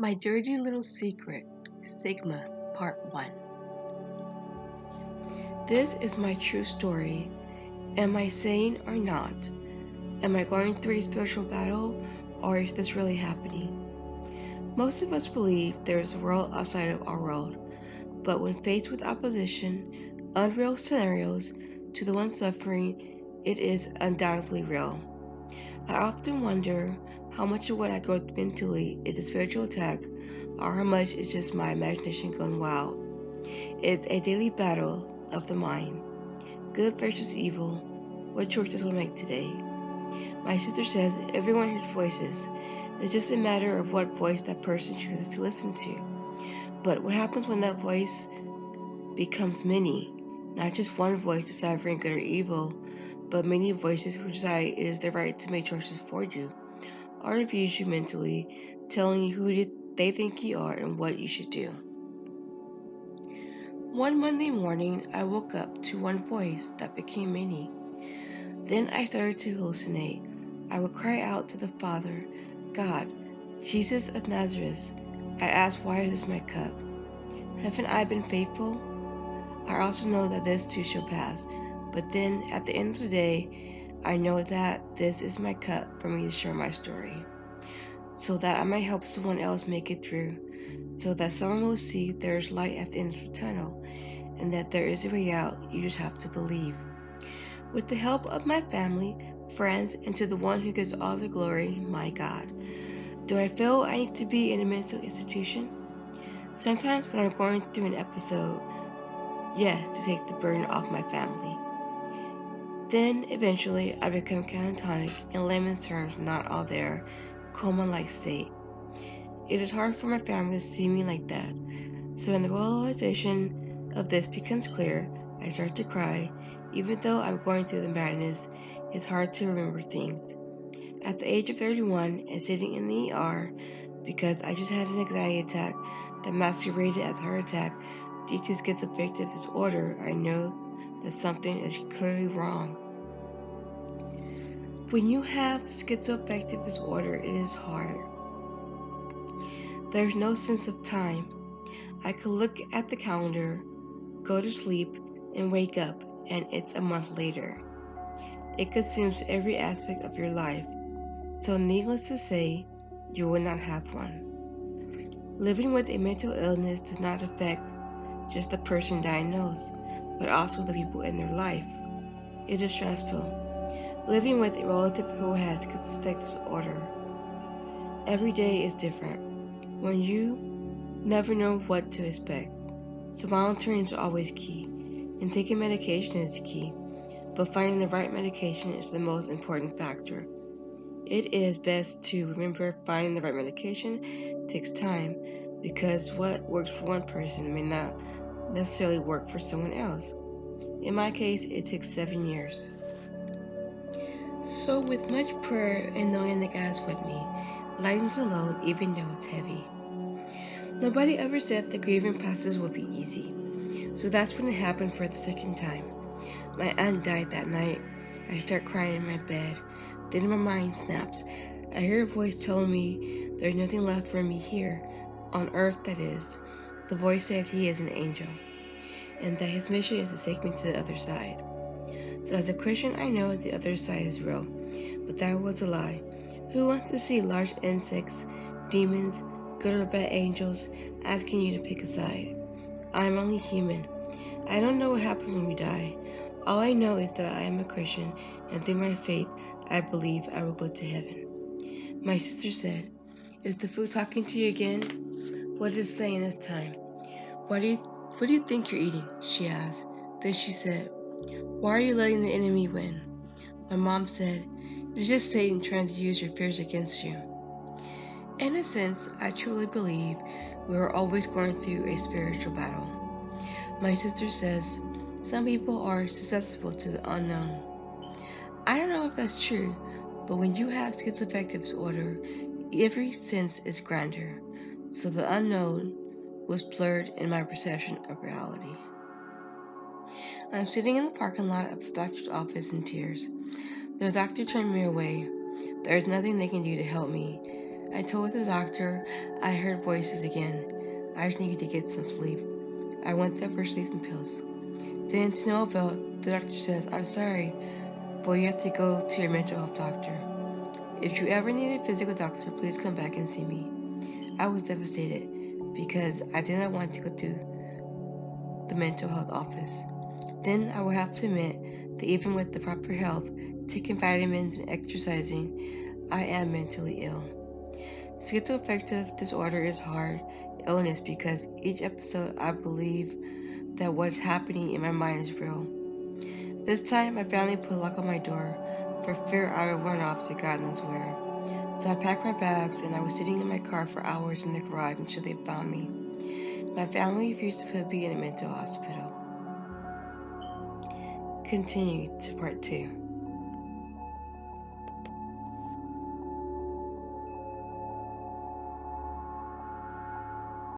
My Dirty Little Secret, Stigma, Part 1. This is my true story. Am I sane or not? Am I going through a spiritual battle, or is this really happening? Most of us believe there is a world outside of our world, but when faced with opposition, unreal scenarios to the one suffering, it is undoubtedly real. I often wonder how much of what I go through mentally is a spiritual attack, or how much is just my imagination gone wild. It's a daily battle of the mind. Good versus evil. What choices will make today? My sister says everyone hears voices. It's just a matter of what voice that person chooses to listen to. But what happens when that voice becomes many? Not just one voice deciphering good or evil, but many voices who decide it is their right to make choices for you, or abuse you mentally, telling you who they think you are and what you should do. One Monday morning, I woke up to one voice that became many. Then I started to hallucinate. I would cry out to the Father, God, Jesus of Nazareth. I asked, why is this my cup? Haven't I been faithful? I also know that this too shall pass. But then, at the end of the day, I know that this is my cup for me to share my story, so that I might help someone else make it through, so that someone will see there is light at the end of the tunnel, and that there is a way out. You just have to believe. With the help of my family, friends, and to the one who gets all the glory, my God. Do I feel I need to be in a mental institution? Sometimes when I'm going through an episode, yes, to take the burden off my family. Then, eventually, I become catatonic, in layman's terms, not all there, coma-like state. It is hard for my family to see me like that. So when the realization of this becomes clear, I start to cry. Even though I'm going through the madness, it's hard to remember things. At the age of 31 and sitting in the ER because I just had an anxiety attack that masqueraded as a heart attack due to schizoaffective disorder, I know that something is clearly wrong. When you have schizoaffective disorder, it is hard. There's no sense of time. I could look at the calendar, go to sleep, and wake up, and it's a month later. It consumes every aspect of your life, so needless to say, you will not have one. Living with a mental illness does not affect just the person diagnosed, but also the people in their life. It is stressful. Living with a relative who has schizoaffective disorder. Every day is different. When you never know what to expect. So monitoring is always key, and taking medication is key, but finding the right medication is the most important factor. It is best to remember finding the right medication takes time, because what works for one person may not necessarily work for someone else. In my case, it took 7 years. So with much prayer and knowing that God is with me, lightens the load even though it's heavy. Nobody ever said the grieving process would be easy. So that's when it happened for the second time. My aunt died that night. I start crying in my bed. Then my mind snaps. I hear a voice telling me there's nothing left for me here, on earth that is. The voice said he is an angel, and that his mission is to take me to the other side. So as a Christian, I know the other side is real, but that was a lie. Who wants to see large insects, demons, good or bad angels, asking you to pick a side? I'm only human. I don't know what happens when we die. All I know is that I am a Christian, and through my faith, I believe I will go to heaven. My sister said, is the food talking to you again? What is it saying this time? What do you think you're eating? She asked. Then she said, why are you letting the enemy win? My mom said, it's just Satan trying to use your fears against you. In a sense, I truly believe we are always going through a spiritual battle. My sister says, some people are susceptible to the unknown. I don't know if that's true, but when you have schizoaffective disorder, every sense is grander, so the unknown was blurred in my perception of reality. I'm sitting in the parking lot of the doctor's office in tears. The doctor turned me away. There is nothing they can do to help me. I told the doctor I heard voices again. I just needed to get some sleep. I went there for sleeping pills. Then to no avail, the doctor says, I'm sorry, but you have to go to your mental health doctor. If you ever need a physical doctor, please come back and see me. I was devastated because I did not want to go to the mental health office. Then I will have to admit that even with the proper health, taking vitamins and exercising, I am mentally ill. Schizoaffective disorder is hard illness because each episode I believe that what's happening in my mind is real. This time my family put a lock on my door for fear I would run off to God knows where. So I packed my bags and I was sitting in my car for hours in the garage until they found me. My family refused to put me in a mental hospital. Continue to part 2.